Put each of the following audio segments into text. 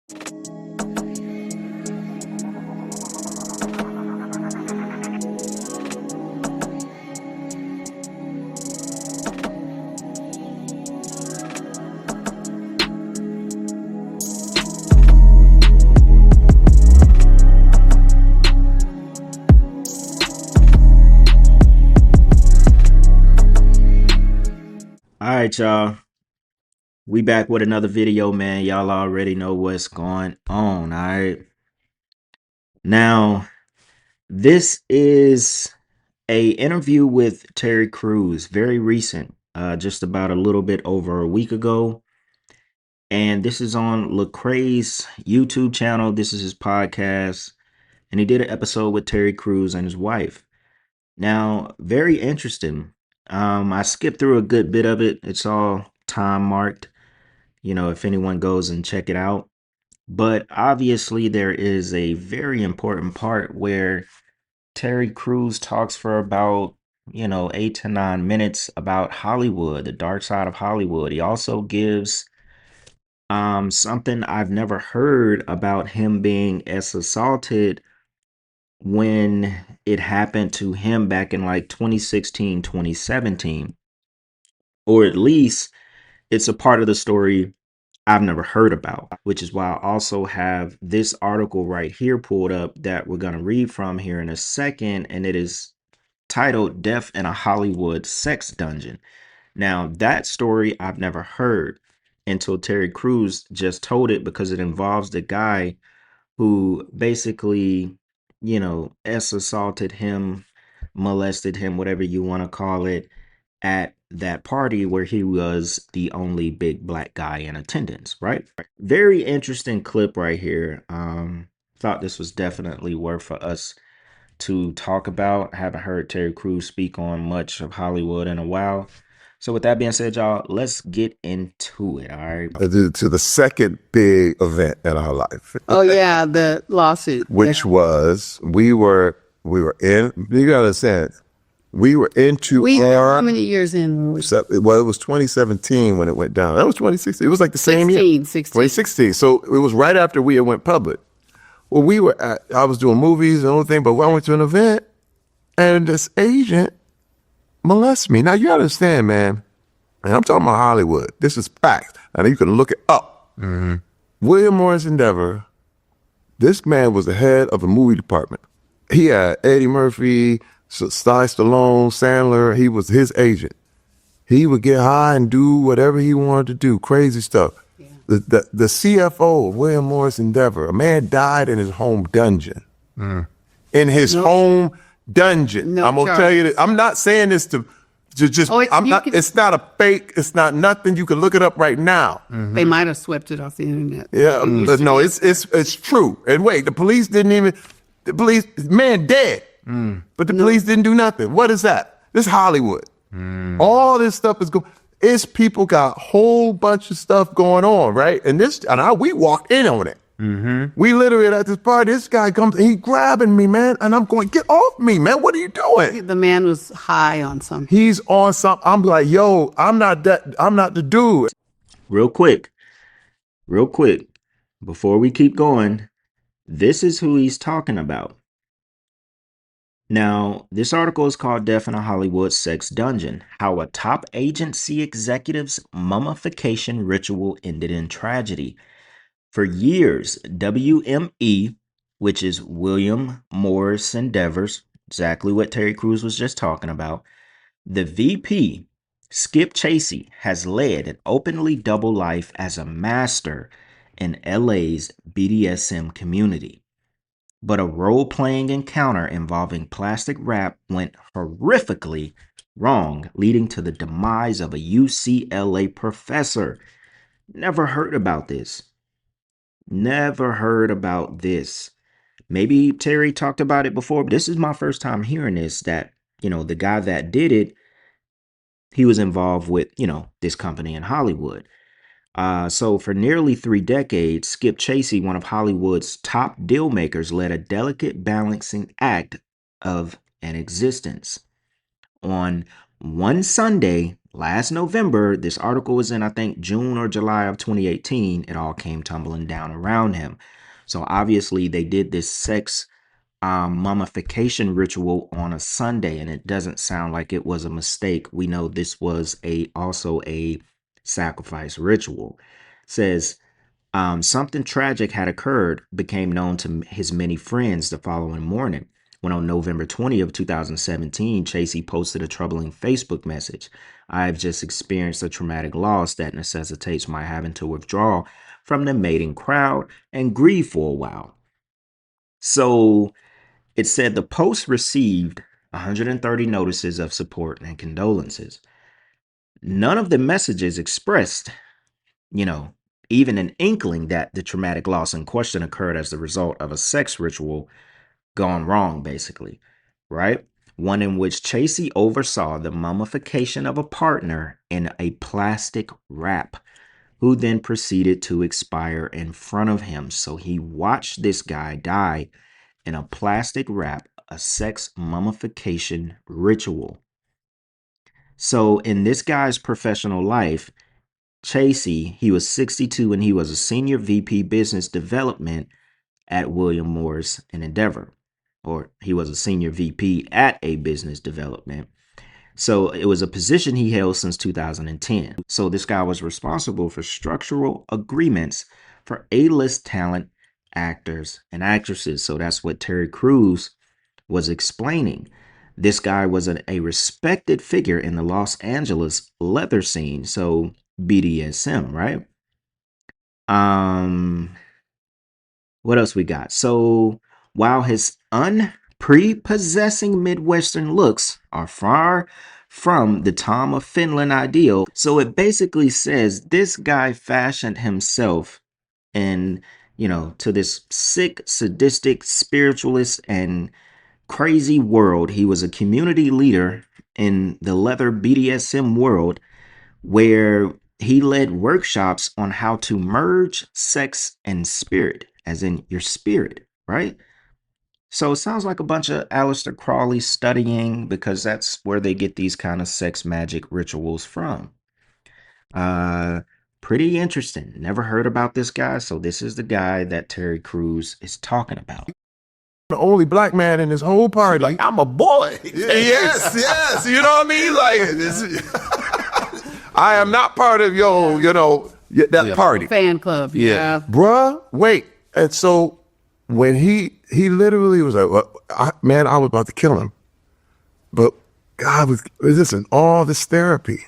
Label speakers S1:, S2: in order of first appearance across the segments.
S1: All right, y'all. We back with another video, man. Y'all already know what's going on. All right. Now, this is a interview with Terry Crews, very recent, just about a little bit over a week ago. And this is on Lecrae's YouTube channel. This is his podcast. And he did an episode with Terry Crews and his wife. Now, very interesting. I skipped through a good bit of it. It's all time marked, if anyone goes and check it out. But obviously, there is a very important part where Terry Crews talks for about, 8 to 9 minutes about Hollywood, the dark side of Hollywood. He also gives something I've never heard about him being assaulted when it happened to him back in like 2016, 2017. Or at least it's a part of the story I've never heard about, which is why I also have this article right here pulled up that we're going to read from here in a second. And it is titled Death in a Hollywood Sex Dungeon. Now, that story I've never heard until Terry Crews just told it, because it involves the guy who basically, assaulted him, molested him, whatever you want to call it, at that party where he was the only big black guy in attendance, right? Very interesting clip right here. Thought this was definitely worth for us to talk about. I haven't heard Terry Crews speak on much of Hollywood in a while. So with that being said, y'all, let's get into it. All right.
S2: To the second big event in our life.
S3: Oh yeah, the lawsuit.
S2: Which was we were in. You gotta understand, we were into
S3: how many years in?
S2: Well, it was 2017 when it went down. That was 2016. It was like the same year. 2016. So it was right after we had went public. Well, I was doing movies and everything, but I went to an event and this agent molested me. Now you understand, man. And I'm talking about Hollywood. This is fact. And you can look it up. Mm-hmm. William Morris Endeavor, this man was the head of the movie department. He had Eddie Murphy, Sly Stallone, Sandler. He was his agent. He would get high and do whatever he wanted to do, crazy stuff. Yeah. The CFO of William Morris Endeavor, a man died in his home dungeon. Mm. In his home dungeon. No, I'm gonna tell you that. I'm not saying this to just. It's not a fake. It's not nothing. You can look it up right now.
S3: Mm-hmm. They might have swept it off the internet.
S2: Yeah, but no, it's true. And wait, the police didn't even. The police, man, dead. Mm. But the police didn't do nothing. What is that? This is Hollywood. Mm. All this stuff is going. It's people got a whole bunch of stuff going on, right? And we walked in on it. Mm-hmm. We literally at this party. This guy comes and he grabbing me, man, and I'm going, get off me, man. What are you doing?
S3: The man was high on something.
S2: He's on something. I'm like, yo, I'm not the dude.
S1: Real quick, before we keep going, this is who he's talking about. Now, this article is called Death in a Hollywood Sex Dungeon, How a Top Agency Executive's Mummification Ritual Ended in Tragedy. For years, WME, which is William Morris Endeavors, exactly what Terry Crews was just talking about, the VP, Skip Chasey, has led an openly double life as a master in LA's BDSM community. But a role-playing encounter involving plastic wrap went horrifically wrong, leading to the demise of a UCLA professor. Never heard about this. Maybe Terry talked about it before, but this is my first time hearing this, that, the guy that did it, he was involved with, this company in Hollywood. So for nearly 3 decades, Skip Chasey, one of Hollywood's top deal makers, led a delicate balancing act of an existence. On one Sunday last November, this article was in, I think, June or July of 2018. It all came tumbling down around him. So obviously, they did this sex mummification ritual on a Sunday, and it doesn't sound like it was a mistake. We know this was also a sacrifice ritual. It says something tragic had occurred, became known to his many friends the following morning, when on November 20th, 2017, Chasey posted a troubling Facebook message. I have just experienced a traumatic loss that necessitates my having to withdraw from the mating crowd and grieve for a while. So it said the post received 130 notices of support and condolences. None of the messages expressed, even an inkling that the traumatic loss in question occurred as the result of a sex ritual gone wrong, basically, right? One in which Chasey oversaw the mummification of a partner in a plastic wrap, who then proceeded to expire in front of him. So he watched this guy die in a plastic wrap, a sex mummification ritual. So in this guy's professional life, Chasey, he was 62 and he was a senior VP business development at William Morris and Endeavor, or he was a senior VP at a business development. So it was a position he held since 2010. So this guy was responsible for structural agreements for A-list talent, actors, and actresses. So that's what Terry Crews was explaining. This guy was a respected figure in the Los Angeles leather scene. So BDSM, right? What else we got? So while his unprepossessing Midwestern looks are far from the Tom of Finland ideal, so it basically says this guy fashioned himself in, to this sick, sadistic, spiritualist, and crazy world. He was a community leader in the leather BDSM world, where he led workshops on how to merge sex and spirit, as in your spirit, right? So it sounds like a bunch of Aleister Crowley studying, because that's where they get these kind of sex magic rituals from. Pretty interesting. Never heard about this guy. So this is the guy that Terry Crews is talking about.
S2: The only black man in this whole party.
S4: Like, I'm a boy.
S2: Yes, yes. You know what I mean? Like, I am not part of that party.
S3: Fan club. Yeah.
S2: Bruh, wait. And so when he literally was like, well, I was about to kill him. But God was, listen, all this therapy.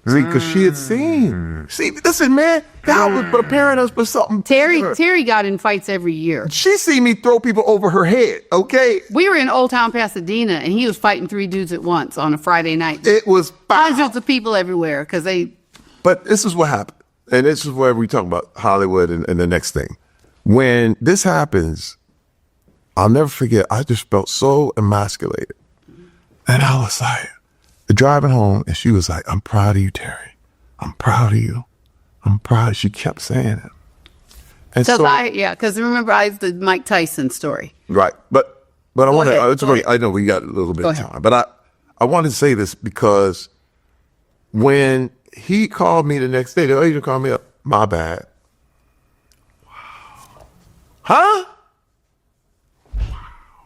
S2: Because she had seen. See, listen, man, God was preparing us for something.
S3: Terry got in fights every year.
S2: She see me throw people over her head, okay?
S3: We were in Old Town Pasadena, and he was fighting 3 dudes at once on a Friday night.
S2: It was
S3: hundreds of people everywhere because they.
S2: But this is what happened. And this is where we talk about Hollywood and the next thing. When this happens, I'll never forget, I just felt so emasculated. And I was like, driving home, and she was like, I'm proud of you, Terry. I'm proud of you. I'm proud. She kept saying it. And
S3: because remember, I the Mike Tyson story.
S2: Right. But I want to, I know we got a little bit of
S3: ahead.
S2: time, but I want to say this because when he called me the next day, the agent called me up, my bad. Wow. Huh?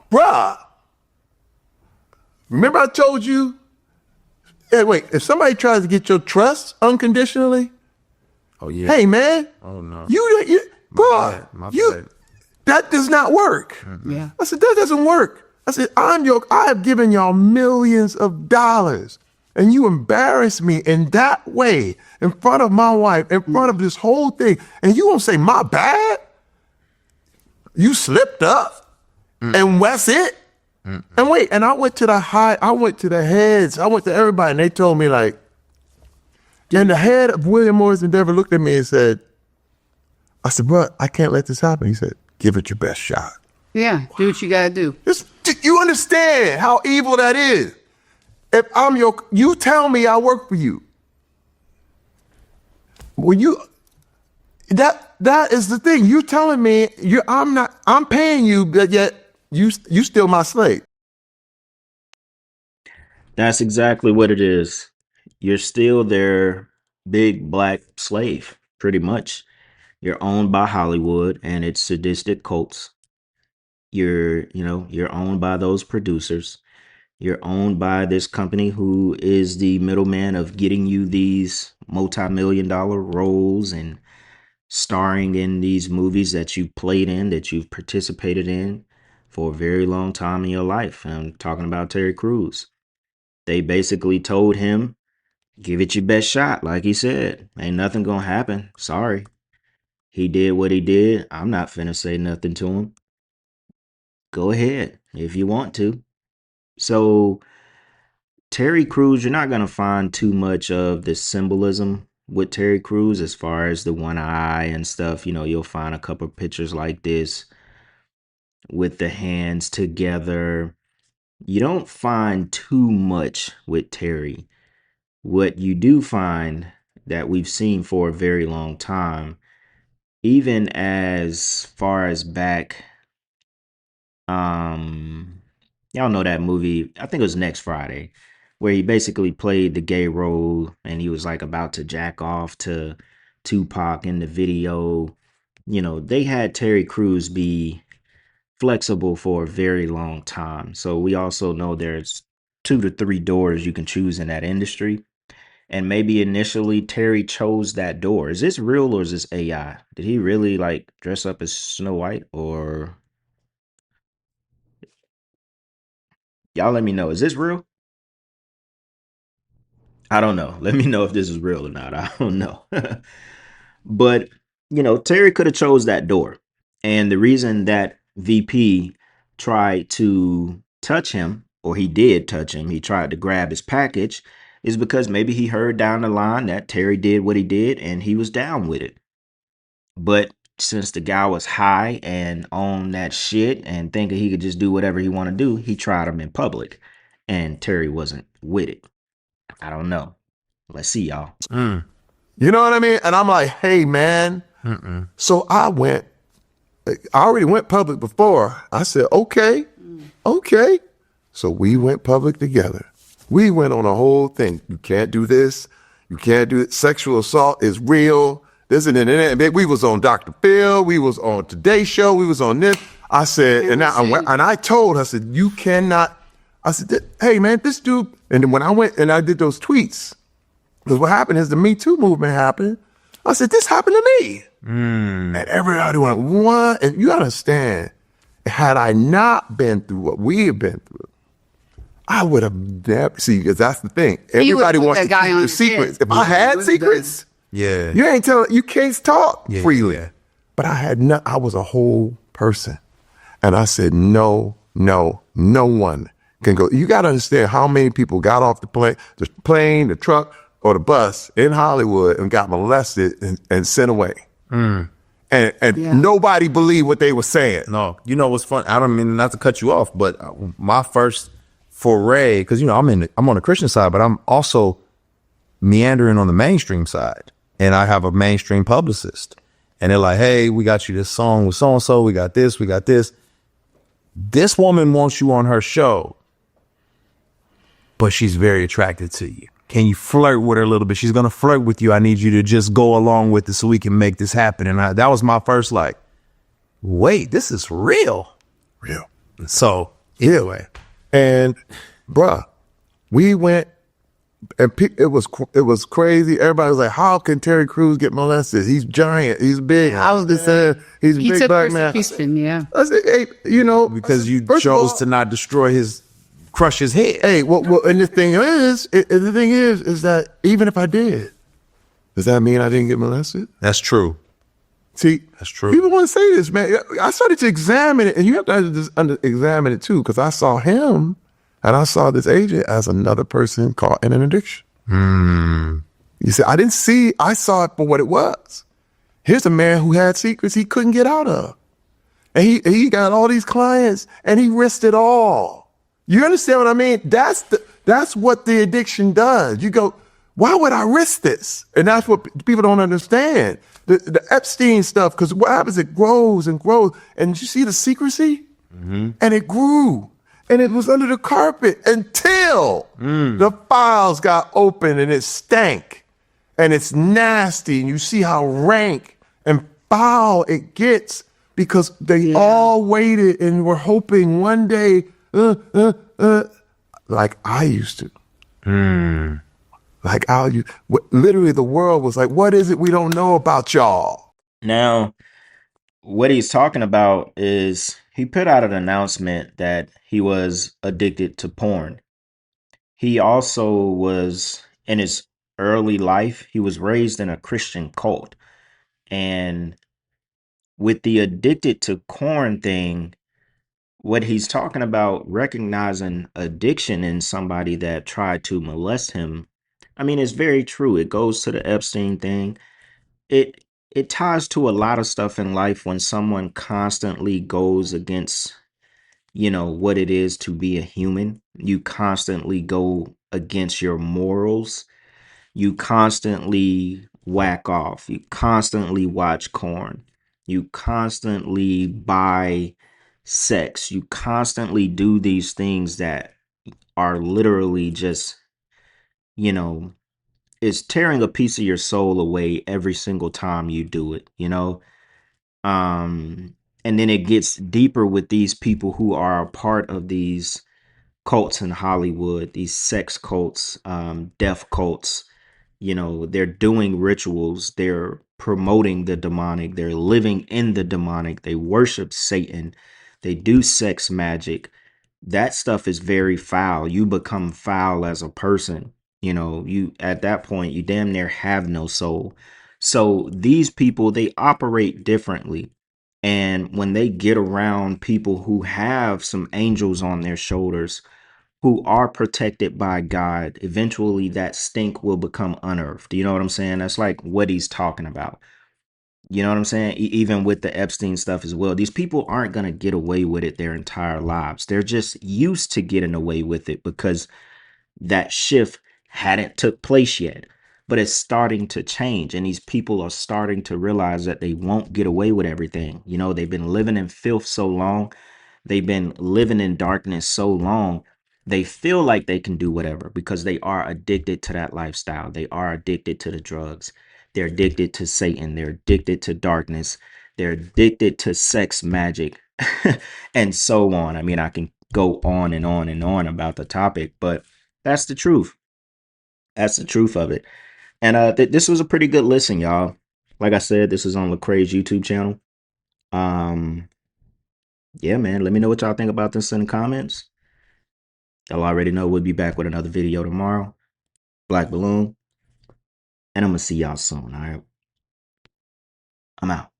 S2: Bruh. Remember I told you? Hey, wait, if somebody tries to get your trust unconditionally,
S4: Oh, yeah.
S2: hey, man.
S4: Oh, no.
S2: You bro,
S4: My bad.
S2: that does not work.
S3: Yeah.
S2: I said, that doesn't work. I said, I have given y'all millions of dollars, and you embarrass me in that way, in front of my wife, in front of this whole thing, and you won't say, my bad? You slipped up, and that's it? And wait, and I went to the heads, I went to everybody, and they told me like, and the head of William Morris Endeavor looked at me and said, I said, bro, I can't let this happen. He said, give it your best shot.
S3: Yeah, do what you got to do.
S2: You understand how evil that is? If you tell me I work for you. When that is the thing. You telling me I'm paying you, but yet you still my slave.
S1: That's exactly what it is. you're still their big black slave, pretty much. You're owned by Hollywood and its sadistic cults. You're owned by those producers. You're owned by this company who is the middleman of getting you these multi-million dollar roles and starring in these movies that you played in, that you've participated in for a very long time in your life. I'm talking about Terry Crews. They basically told him, give it your best shot. Like he said, ain't nothing gonna happen. Sorry. He did what he did. I'm not finna say nothing to him. Go ahead if you want to. So Terry Crews, you're not gonna find too much of the symbolism with Terry Crews as far as the one eye and stuff. You'll find a couple pictures like this with the hands together. You don't find too much with Terry. What you do find that we've seen for a very long time, even as far as back, um, y'all know that movie, I think it was Next Friday, where he basically played the gay role and he was like about to jack off to Tupac in the video. They had Terry Crews be flexible for a very long time. So we also know there's 2 to 3 doors you can choose in that industry. And maybe initially Terry chose that door. Is this real or is this AI? Did he really like dress up as Snow White, or y'all let me know. Is this real? I don't know. Let me know if this is real or not. I don't know. But, Terry could have chose that door. And the reason that VP tried to touch him, or he did touch him, he tried to grab his package, is because maybe he heard down the line that Terry did what he did and he was down with it. But since the guy was high and on that shit and thinking he could just do whatever he want to do, he tried him in public. And Terry wasn't with it. I don't know. Let's see, y'all.
S2: You know what I mean? And I'm like, hey, man. So I already went public before. I said, okay. So we went public together. We went on a whole thing. You can't do this. You can't do it. Sexual assault is real. This and that. We was on Dr. Phil. We was on Today Show. We was on this. I said, and I told her, I said, you cannot. I said, hey, man, this dude. And then when I went and I did those tweets, because what happened is the Me Too movement happened. I said, this happened to me. And everybody went, what? And you understand, had I not been through what we have been through, I would have never, see, because that's the thing. Everybody wants to keep the secrets. If I had secrets, you can't talk freely. Yeah. But I was a whole person. And I said, no one can go. You got to understand how many people got off the plane, the truck, or the bus in Hollywood and got molested and sent away. And nobody believed what they were saying.
S5: No, you know what's fun? I don't mean not to cut you off, but my first foray, because I'm on the Christian side, but I'm also meandering on the mainstream side, and I have a mainstream publicist, and they're like, "Hey, we got you this song with so and so. We got this. We got this. This woman wants you on her show, but she's very attracted to you. Can you flirt with her a little bit? She's going to flirt with you. I need you to just go along with it so we can make this happen." And that was my first like, wait, this is real. So anyway.
S2: And bruh, we went and it was crazy. Everybody was like, how can Terry Crews get molested? He's giant. He's big. I was just saying, he's a big black man.
S3: Yeah.
S2: I said, hey,
S5: because you chose to not crush his head.
S2: Hey, and the thing is that even if I did, does that mean I didn't get molested?
S5: That's true.
S2: See,
S5: that's true.
S2: People want to say this, man. I started to examine it, and you have to examine it too, because I saw him and I saw this agent as another person caught in an addiction. You see, I saw it for what it was. Here's a man who had secrets he couldn't get out of. And he got all these clients and he risked it all. You understand what I mean? That's what the addiction does. You go, why would I risk this? And that's what people don't understand. The Epstein stuff, because what happens, it grows and grows. And you see the secrecy? And it grew. And it was under the carpet until the files got open and it stank. And it's nasty. And you see how rank and foul it gets because they all waited and were hoping one day, like I used to. Like literally the world was like, what is it we don't know about y'all?
S1: Now, what he's talking about is he put out an announcement that he was addicted to porn. He also was in his early life, he was raised in a Christian cult. And with the addicted to corn thing, what he's talking about recognizing addiction in somebody that tried to molest him, I mean, it's very true. It goes to the Epstein thing. It ties to a lot of stuff in life when someone constantly goes against, what it is to be a human. You constantly go against your morals. You constantly whack off. You constantly watch porn. You constantly buy sex. You constantly do these things that are literally just, you know, is tearing a piece of your soul away every single time you do it. Um, and then it gets deeper with these people who are a part of these cults in Hollywood, these sex cults, death cults. They're doing rituals, they're promoting the demonic, they're living in the demonic, they worship Satan, they do sex magic. That stuff is very foul. You become foul as a person. You at that point, you damn near have no soul. So these people, they operate differently. And when they get around people who have some angels on their shoulders, who are protected by God, eventually that stink will become unearthed. You know what I'm saying? That's like what he's talking about. You know what I'm saying? Even with the Epstein stuff as well. These people aren't going to get away with it their entire lives. They're just used to getting away with it because that shift hadn't took place yet. But it's starting to change, and these people are starting to realize that they won't get away with everything. They've been living in filth so long. They've been living in darkness so long. They feel like they can do whatever because they are addicted to that lifestyle. They are addicted to the drugs. They're addicted to Satan. They're addicted to darkness. They're addicted to sex magic and so on. I mean, I can go on and on and on about the topic, but that's the truth. That's the truth of it. And this was a pretty good listen, y'all. Like I said, this is on Lecrae's YouTube channel. Um, yeah, man. Let me know what y'all think about this in the comments. Y'all already know we'll be back with another video tomorrow. Black Balloon. And I'm gonna see y'all soon. All right. I'm out.